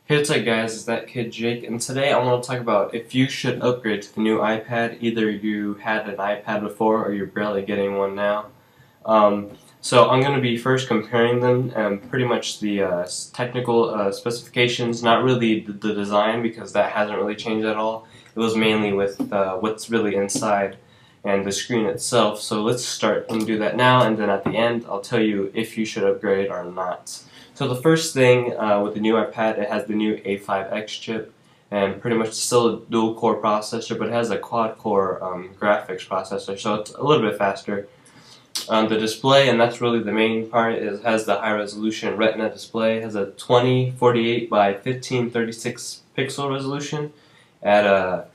Hey, what's up guys, it's ThatKiddJake, and today I want to talk about if you should upgrade to the new iPad. Either you had an iPad before or you're barely getting one now. So I'm going to be first comparing them and pretty much the technical specifications, not really the design because that hasn't really changed at all. It was mainly with what's really inside and the screen itself. So let's start and do that now, and then at the end I'll tell you if you should upgrade or not. So the first thing with the new iPad, it has the new A5X chip, and pretty much still a dual-core processor, but it has a quad-core graphics processor, so it's a little bit faster. The display, and that's really the main part, has the high-resolution Retina display. It has a 2048 by 1536 pixel resolution at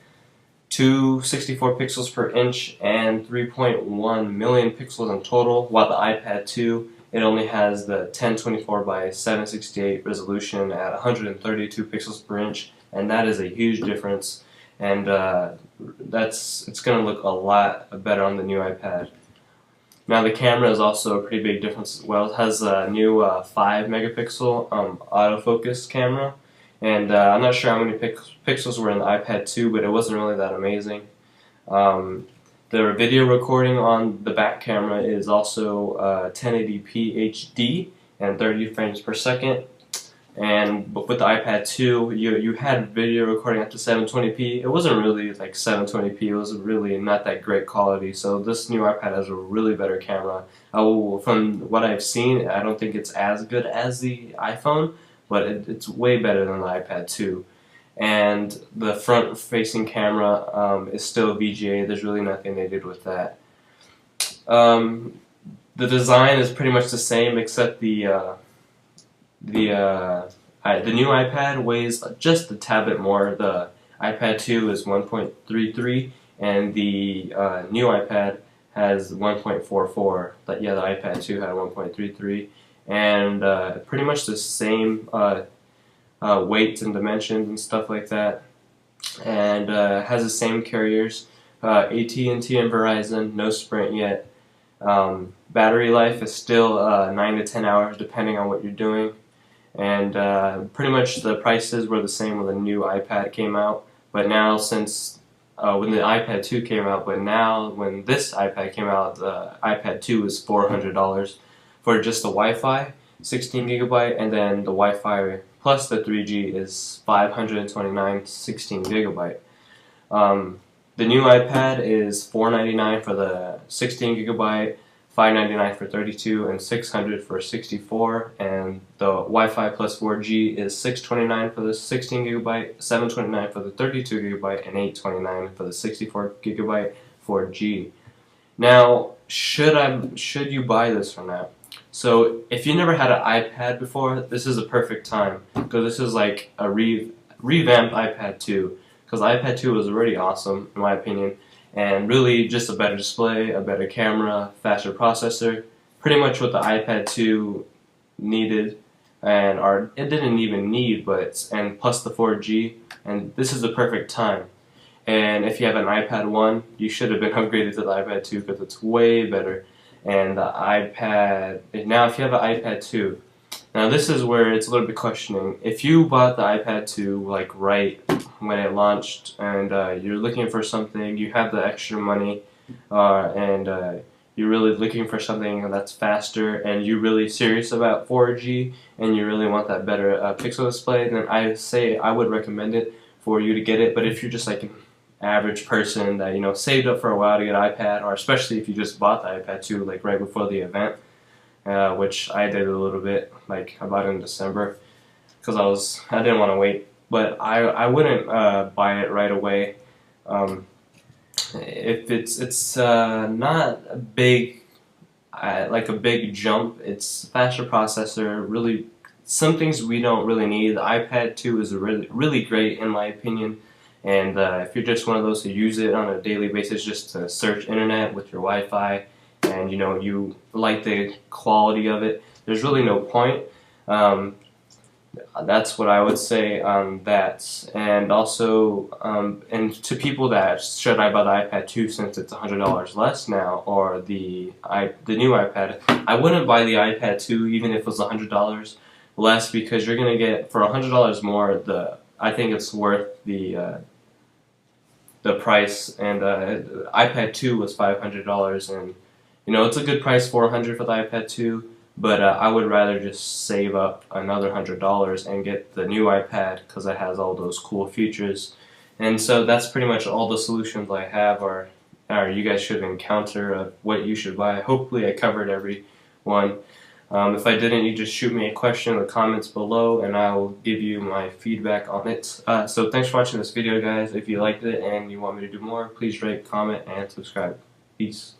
264 pixels per inch and 3.1 million pixels in total, while the iPad 2 it only has the 1024 by 768 resolution at 132 pixels per inch, and that is a huge difference. And it's going to look a lot better on the new iPad. Now the camera is also a pretty big difference as well. It has a new 5 megapixel autofocus camera, and I'm not sure how many pixels were in the iPad 2, but it wasn't really that amazing. The video recording on the back camera is also 1080p HD and 30 frames per second. And with the iPad 2, you had video recording up to 720p. It wasn't really like 720p. It was really not that great quality. So this new iPad has a really better camera. From what I've seen, I don't think it's as good as the iPhone, but it's way better than the iPad 2. And the front-facing camera is still VGA. There's really nothing they did with that. The design is pretty much the same, except the new iPad weighs just a tad bit more. The iPad 2 is 1.33, and the new iPad has 1.44. But yeah, the iPad 2 had 1.33, and pretty much the same weights and dimensions and stuff like that, and has the same carriers, AT&T and Verizon, no Sprint yet. Battery life is still 9 to 10 hours depending on what you're doing, and pretty much the prices were the same when the new iPad came out, but now since when the iPad 2 came out, but now when this iPad came out, the iPad 2 is $400 for just the Wi-Fi, 16 gigabyte, and then the Wi-Fi plus the 3G is $529, 16 gigabyte. The new iPad is $499 for the 16 gigabyte, $599 for 32, and $600 for 64. And the Wi-Fi plus 4G is $629 for the 16 gigabyte, $729 for the 32 gigabyte, and $829 for the 64 gigabyte 4G. Now, should you buy this or not? So if you never had an iPad before, this is a perfect time, because this is like a revamped iPad 2, because the iPad 2 was already awesome in my opinion, and really just a better display, a better camera, faster processor, pretty much what the iPad 2 needed, and it didn't even need, and plus the 4G, and this is the perfect time. And if you have an iPad 1, you should have been upgraded to the iPad 2 because it's way better. And the iPad, now if you have an iPad 2, now this is where it's a little bit questioning. If you bought the iPad 2 like right when it launched, and you're looking for something, you have the extra money, and you're really looking for something that's faster, and you're really serious about 4G, and you really want that better pixel display, then I would recommend it for you to get it. But if you're just like an average person that saved up for a while to get an iPad, or especially if you just bought the iPad 2 like right before the event, which I did a little bit, like I bought it in December because I didn't want to wait, but I wouldn't buy it right away. If it's not a big like a big jump, it's faster processor, really some things we don't really need. The iPad 2 is really great in my opinion. And if you're just one of those who use it on a daily basis just to search internet with your Wi-Fi, and you like the quality of it, there's really no point. That's what I would say on that. And also, and to people that should I buy the iPad 2 since it's $100 less now, or the new iPad, I wouldn't buy the iPad 2 even if it was $100, less because you're gonna get for $100 more. I think it's worth the price. And iPad 2 was $500, and it's a good price, $400 for the iPad 2. But I would rather just save up another $100 and get the new iPad because it has all those cool features. And so that's pretty much all the solutions I have, or you guys should encounter what you should buy. Hopefully I covered every one. If I didn't, you just shoot me a question in the comments below and I will give you my feedback on it. So thanks for watching this video, guys. If you liked it and you want me to do more, please rate, comment, and subscribe. Peace.